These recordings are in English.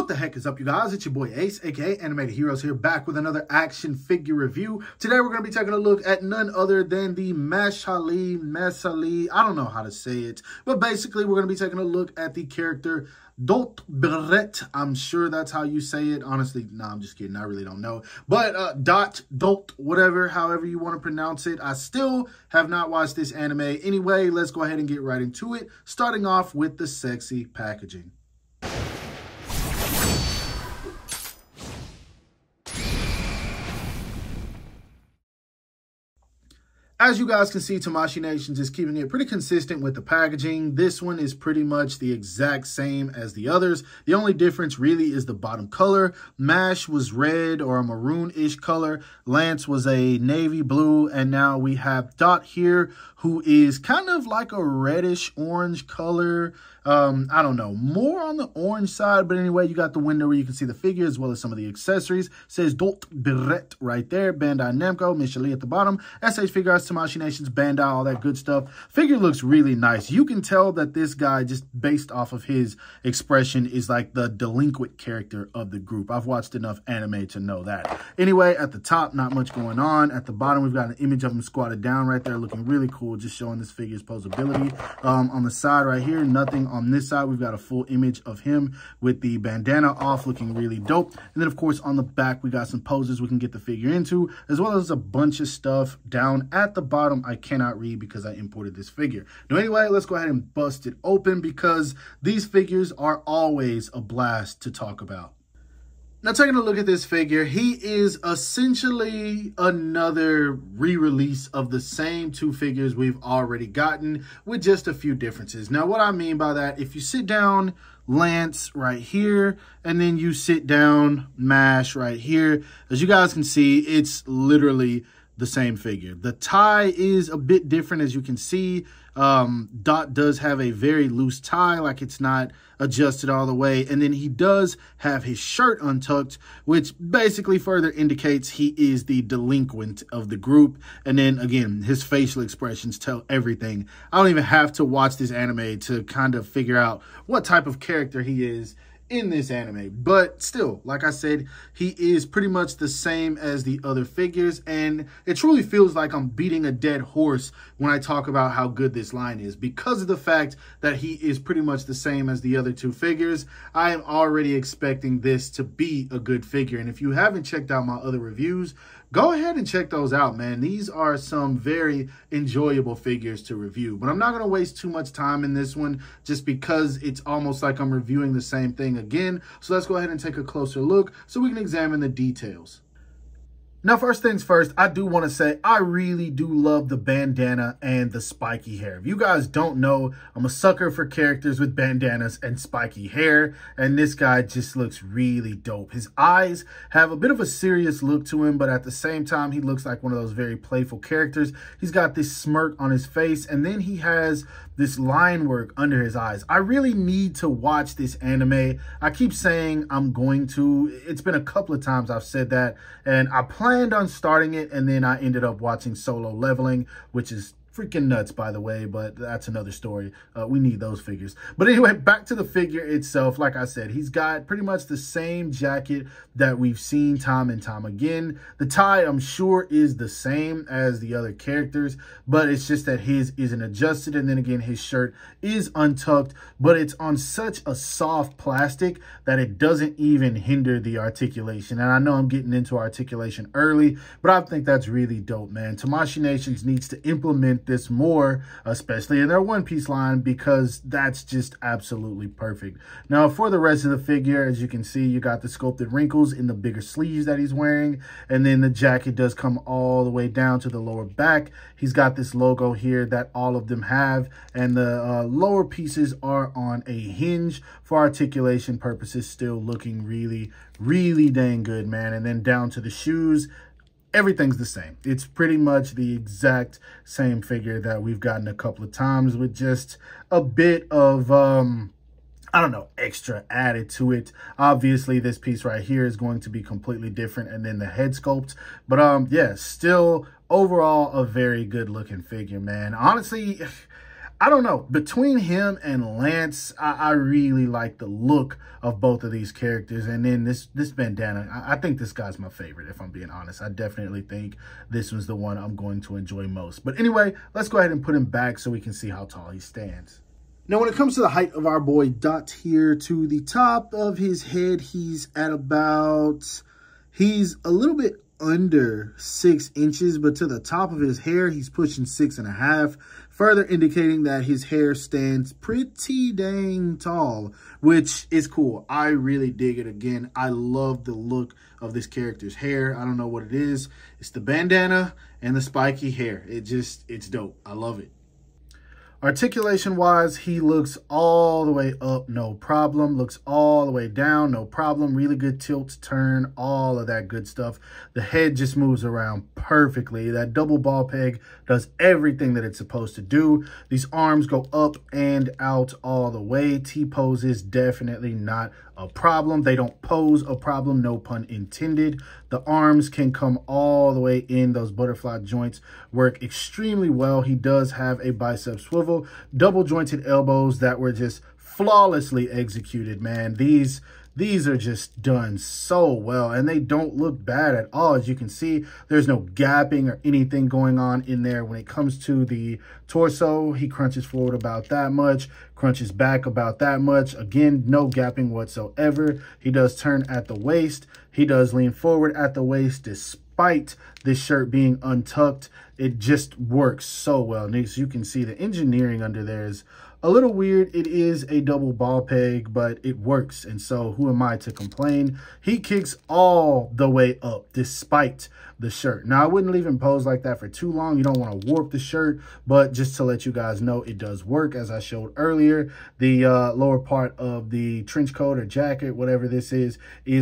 What the heck is up, you guys? It's your boy Ace, aka Animated Heroes, here back with another action figure review. Today we're going to be taking a look at none other than the Mashle, I don't know how to say it, but basically we're going to be taking a look at the character Barrett. I'm sure that's how you say it. Honestly, no, I'm just kidding. I really don't know. But whatever, however you want to pronounce it. I still have not watched this anime. Anyway, let's go ahead and get right into it, starting off with the sexy packaging. As you guys can see, Tamashii Nations is keeping it pretty consistent with the packaging. This one is pretty much the exact same as the others. The only difference really is the bottom color. Mash was red or a maroon-ish color. Lance was a navy blue. And now we have Dot here, who is kind of like a reddish orange color. I don't know, more on the orange side, but anyway, you got the window where you can see the figure as well as some of the accessories. It says Barrett right there, Bandai Namco, Mashle at the bottom, S.H.Figuarts, Tamashii Nations, Bandai, all that good stuff. Figure looks really nice. You can tell that this guy, just based off of his expression, is like the delinquent character of the group. I've watched enough anime to know that. Anyway, at the top, not much going on. At the bottom, we've got an image of him squatted down right there, looking really cool, just showing this figure's posability. On the side right here, nothing. On this side, we've got a full image of him with the bandana off, looking really dope. And then, of course, on the back, we got some poses we can get the figure into, as well as a bunch of stuff down at the bottom. I cannot read because I imported this figure. Now, anyway, let's go ahead and bust it open because these figures are always a blast to talk about. Now, taking a look at this figure, he is essentially another re-release of the same two figures we've already gotten with just a few differences. Now, what I mean by that, if you sit down Lance right here, and then you sit down Mash right here, as you guys can see, it's literally the same figure. The tie is a bit different, as you can see. Dot does have a very loose tie, like it's not adjusted all the way. And then he does have his shirt untucked, which basically further indicates he is the delinquent of the group. And then again, his facial expressions tell everything. I don't even have to watch this anime to kind of figure out what type of character he is in this anime, but still, like I said, he is pretty much the same as the other figures, and it truly feels like I'm beating a dead horse when I talk about how good this line is. Because of the fact that he is pretty much the same as the other two figures, I am already expecting this to be a good figure. And if you haven't checked out my other reviews, go ahead and check those out, man. These are some very enjoyable figures to review, but I'm not going to waste too much time in this one just because it's almost like I'm reviewing the same thing again. So let's go ahead and take a closer look so we can examine the details. Now, first things first, I do want to say I really do love the bandana and the spiky hair. If you guys don't know, I'm a sucker for characters with bandanas and spiky hair, and this guy just looks really dope. His eyes have a bit of a serious look to him, but at the same time, he looks like one of those very playful characters. He's got this smirk on his face, and then he has this line work under his eyes. I really need to watch this anime. I keep saying I'm going to. It's been a couple of times I've said that, and I planned on starting it, and then I ended up watching Solo Leveling, which is freaking nuts, by the way, but that's another story. We need those figures. But anyway, back to the figure itself. Like I said, he's got pretty much the same jacket that we've seen time and time again. The tie, I'm sure, is the same as the other characters, but it's just that his isn't adjusted. And then again, his shirt is untucked, but it's on such a soft plastic that it doesn't even hinder the articulation. And I know I'm getting into articulation early, but I think that's really dope, man. Tamashii Nations needs to implement this more, especially in their One Piece line, because that's just absolutely perfect. Now, for the rest of the figure, as you can see, you got the sculpted wrinkles in the bigger sleeves that he's wearing, and then the jacket does come all the way down to the lower back. He's got this logo here that all of them have, and the lower pieces are on a hinge for articulation purposes, still looking really, really dang good, man. And then down to the shoes, everything's the same. It's pretty much the exact same figure that we've gotten a couple of times with just a bit of, I don't know, extra added to it. Obviously, this piece right here is going to be completely different, and then the head sculpt. But yeah, still overall a very good looking figure, man. Honestly, I don't know. Between him and Lance, I really like the look of both of these characters. And then this bandana, I think this guy's my favorite, if I'm being honest. I definitely think this one's the one I'm going to enjoy most. But anyway, let's go ahead and put him back so we can see how tall he stands. Now, when it comes to the height of our boy Dot here, to the top of his head, he's a little bit under 6 inches, but to the top of his hair, he's pushing 6.5, further indicating that his hair stands pretty dang tall, which is cool. I really dig it. Again, I love the look of this character's hair. I don't know what it is. It's the bandana and the spiky hair. It's dope. I love it. Articulation-wise, he looks all the way up, no problem. Looks all the way down, no problem. Really good tilt, turn, all of that good stuff. The head just moves around perfectly. That double ball peg does everything that it's supposed to do. These arms go up and out all the way. T-pose is definitely not a problem. They don't pose a problem, no pun intended. The arms can come all the way in. Those butterfly joints work extremely well. He does have a bicep swivel, double jointed elbows that were just flawlessly executed, man. These are just done so well, and they don't look bad at all. As you can see, there's no gapping or anything going on in there. When it comes to the torso, he crunches forward about that much, crunches back about that much. Again, no gapping whatsoever. He does turn at the waist. He does lean forward at the waist despite this shirt being untucked. It just works so well. And as you can see, the engineering under there is a little weird. It is a double ball peg, but it works. And so who am I to complain? He kicks all the way up despite the shirt. Now, I wouldn't leave him pose like that for too long. You don't want to warp the shirt, but just to let you guys know, it does work. As I showed earlier, the lower part of the trench coat or jacket, whatever this is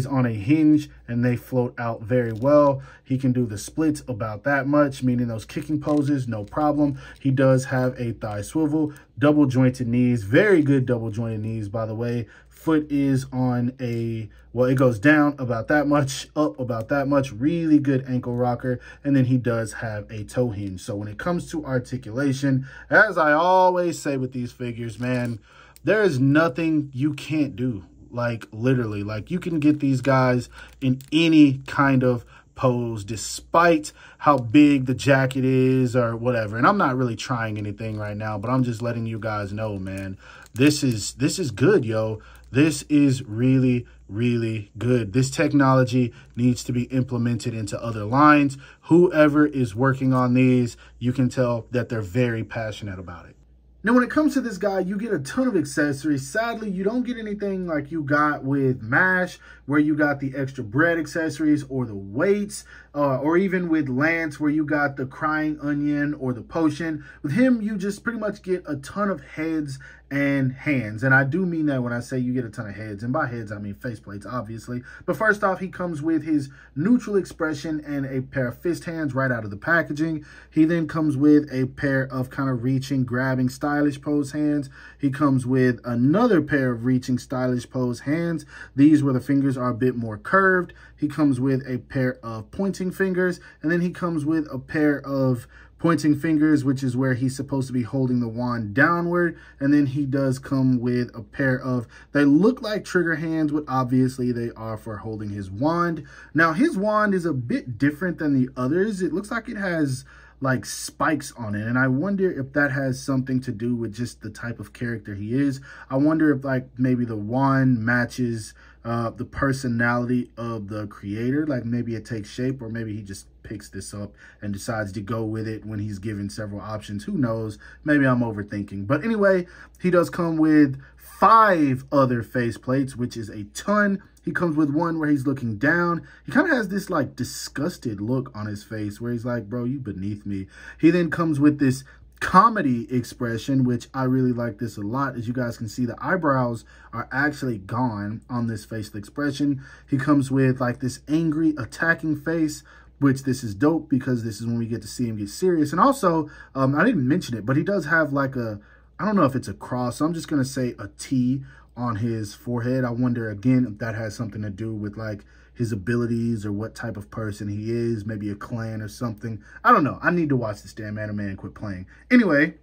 on a hinge, and they float out very well. He can do the splits about that much, meaning those kicking poses, no problem. He does have a thigh swivel, double jointed knees, very good double jointed knees, by the way. Foot is on a, well, it goes down about that much, up about that much, really good ankle rocker. And then he does have a toe hinge. So when it comes to articulation, as I always say with these figures, man, there is nothing you can't do. Like literally, like you can get these guys in any kind of pose despite how big the jacket is or whatever. And I'm not really trying anything right now, but I'm just letting you guys know, man, this is good, yo. This is really, really good. This technology needs to be implemented into other lines. Whoever is working on these, you can tell that they're very passionate about it. Now, when it comes to this guy, you get a ton of accessories. Sadly, you don't get anything like you got with MASH, where you got the extra bread accessories or the weights, or even with Lance, where you got the crying onion or the potion. With him, you just pretty much get a ton of heads and hands. And I do mean that when I say you get a ton of heads. And by heads, I mean faceplates, obviously. But first off, he comes with his neutral expression and a pair of fist hands right out of the packaging. He then comes with a pair of kind of reaching, grabbing, stylish pose hands. He comes with another pair of reaching, stylish pose hands. These where the fingers are a bit more curved. He comes with a pair of pointing fingers. And then he comes with a pair of pointing fingers, which is where he's supposed to be holding the wand downward. And then he does come with a pair of, they look like trigger hands, but obviously they are for holding his wand. Now, his wand is a bit different than the others. It looks like it has like spikes on it, and I wonder if that has something to do with just the type of character he is. I wonder if like maybe the wand matches the personality of the creator, like maybe it takes shape, or maybe he just picks this up and decides to go with it when he's given several options. Who knows? Maybe I'm overthinking. But anyway, he does come with 5 other face plates, which is a ton. He comes with one where he's looking down. He kind of has this like disgusted look on his face where he's like, bro, you beneath me. He then comes with this comedy expression, which I really like this a lot. As you guys can see, the eyebrows are actually gone on this facial expression. He comes with like this angry attacking face, which this is dope because this is when we get to see him get serious. And also, I didn't mention it, but he does have like a, I don't know if it's a cross, so I'm just going to say a T on his forehead. I wonder again if that has something to do with like his abilities or what type of person he is, maybe a clan or something. I don't know. I need to watch this damn anime and quit playing. Anyway,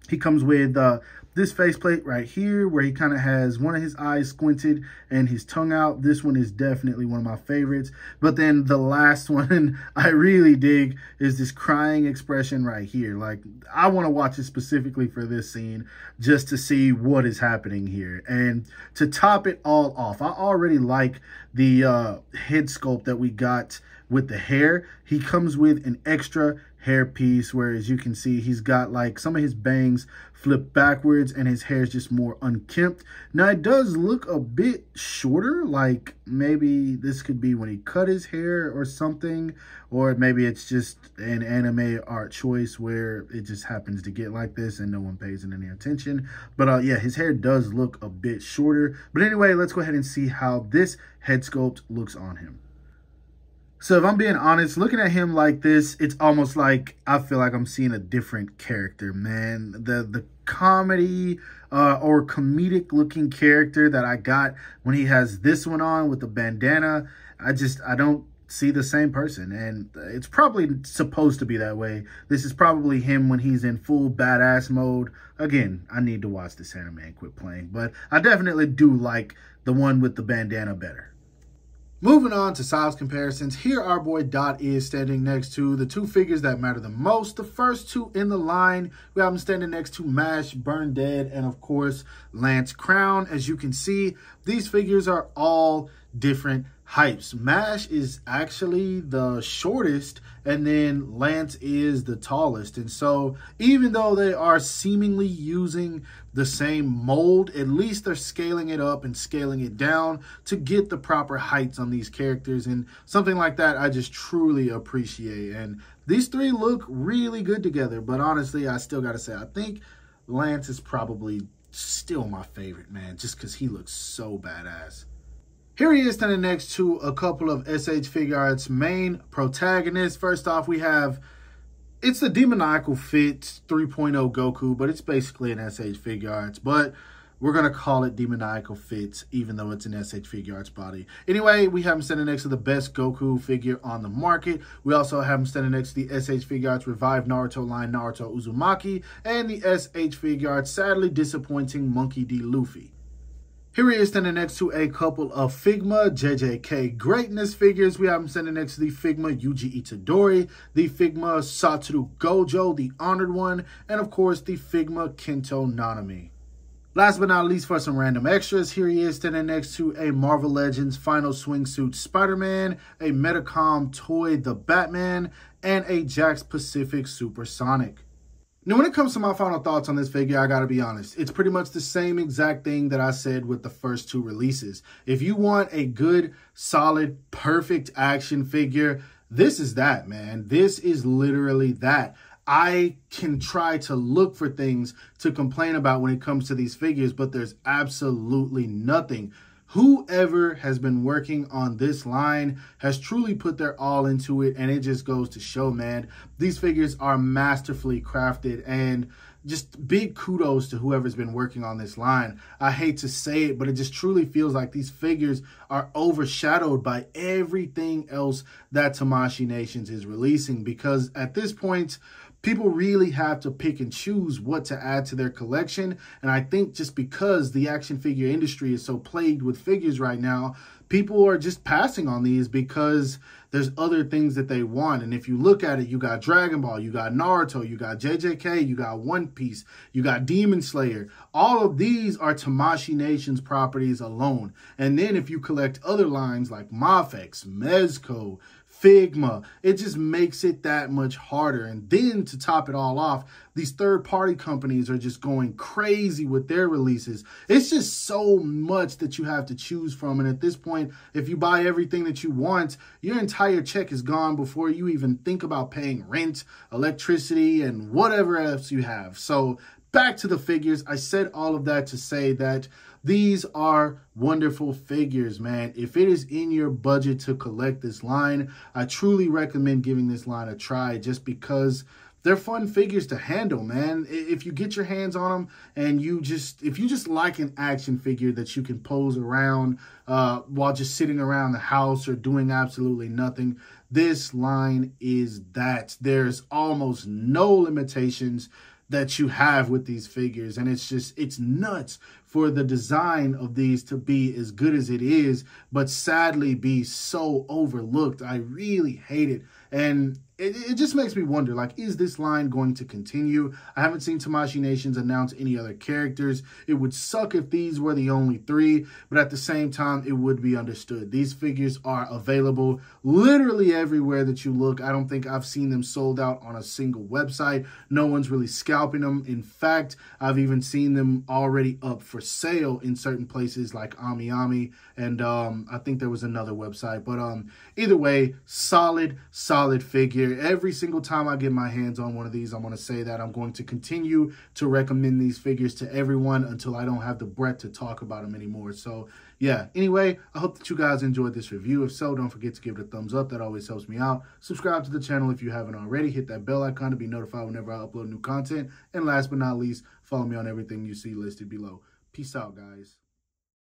He comes with this faceplate right here where he kind of has one of his eyes squinted and his tongue out. This one is definitely one of my favorites. But then the last one I really dig is this crying expression right here. Like, I want to watch it specifically for this scene just to see what is happening here. And to top it all off, I already like the head sculpt that we got with the hair. He comes with an extra hair piece where, as you can see, he's got like some of his bangs flipped backwards and his hair is just more unkempt. Now it does look a bit shorter, like maybe this could be when he cut his hair or something, or maybe it's just an anime art choice where it just happens to get like this and no one pays it any attention. But yeah, his hair does look a bit shorter. But anyway, let's go ahead and see how this head sculpt looks on him. So if I'm being honest, looking at him like this, it's almost like I feel like I'm seeing a different character, man. The comedy or comedic looking character that I got when he has this one on with the bandana, I don't see the same person. And it's probably supposed to be that way. This is probably him when he's in full badass mode. Again, I need to watch this anime and quit playing. But I definitely do like the one with the bandana better. Moving on to size comparisons, here our boy Dot is standing next to the two figures that matter the most. The first two in the line, we have him standing next to Mash, Burn Dead, and of course, Lance Crown. As you can see, these figures are all different heights. Mash is actually the shortest, and then Lance is the tallest. And so even though they are seemingly using the same mold, at least they're scaling it up and scaling it down to get the proper heights on these characters. And something like that I just truly appreciate. And these three look really good together. But honestly, I still got to say, I think Lance is probably still my favorite, man, just because he looks so badass. Here he is standing next to a couple of S.H.Figuarts' main protagonists. First off, we have, it's the Demoniacal Fit 3.0 Goku, but it's basically an S.H.Figuarts. But we're going to call it Demoniacal Fit, even though it's an S.H.Figuarts body. Anyway, we have him standing next to the best Goku figure on the market. We also have him standing next to the S.H.Figuarts Revived Naruto line Naruto Uzumaki and the S.H.Figuarts sadly disappointing Monkey D. Luffy. Here he is standing next to a couple of Figma JJK Greatness figures. We have him standing next to the Figma Yuji Itadori, the Figma Satoru Gojo, the Honored One, and of course the Figma Kento Nanami. Last but not least, for some random extras, here he is standing next to a Marvel Legends Final Swingsuit Spider-Man, a Metacom Toy The Batman, and a Jakks Pacific Supersonic. Now, when it comes to my final thoughts on this figure, I gotta be honest. It's pretty much the same exact thing that I said with the first two releases. If you want a good, solid, perfect action figure, this is that, man. This is literally that. I can try to look for things to complain about when it comes to these figures, but there's absolutely nothing. Whoever has been working on this line has truly put their all into it, and it just goes to show, man, these figures are masterfully crafted, and just big kudos to whoever's been working on this line. I hate to say it, but it just truly feels like these figures are overshadowed by everything else that Tamashii Nations is releasing, because at this point, people really have to pick and choose what to add to their collection. And I think just because the action figure industry is so plagued with figures right now, people are just passing on these because there's other things that they want. And if you look at it, you got Dragon Ball, you got Naruto, you got JJK, you got One Piece, you got Demon Slayer. All of these are Tamashii Nations properties alone. And then if you collect other lines like Mafex, Mezco, Figma, it just makes it that much harder. And then to top it all off, these third-party companies are just going crazy with their releases. It's just so much that you have to choose from. And at this point, if you buy everything that you want, your entire check is gone before you even think about paying rent, electricity, and whatever else you have. So back to the figures. I said all of that to say that these are wonderful figures, man. If it is in your budget to collect this line, I truly recommend giving this line a try, just because they're fun figures to handle, man. If you get your hands on them and if you just like an action figure that you can pose around while just sitting around the house or doing absolutely nothing, this line is that. There's almost no limitations. that you have with these figures. And it's nuts for the design of these to be as good as it is, but sadly be so overlooked. I really hate it. And it just makes me wonder, like, is this line going to continue? I haven't seen Tamashii Nations announce any other characters. It would suck if these were the only 3, but at the same time, it would be understood. These figures are available literally everywhere that you look. I don't think I've seen them sold out on a single website. No one's really scalping them. In fact, I've even seen them already up for sale in certain places like AmiAmi, and I think there was another website. But either way, solid figure. Every single time I get my hands on one of these, I'm going to say that I'm going to continue to recommend these figures to everyone until I don't have the breath to talk about them anymore. So yeah, anyway, I hope that you guys enjoyed this review. If so, don't forget to give it a thumbs up. That always helps me out. Subscribe to the channel if you haven't already. Hit that bell icon to be notified whenever I upload new content. And last but not least, follow me on everything you see listed below. Peace out, guys.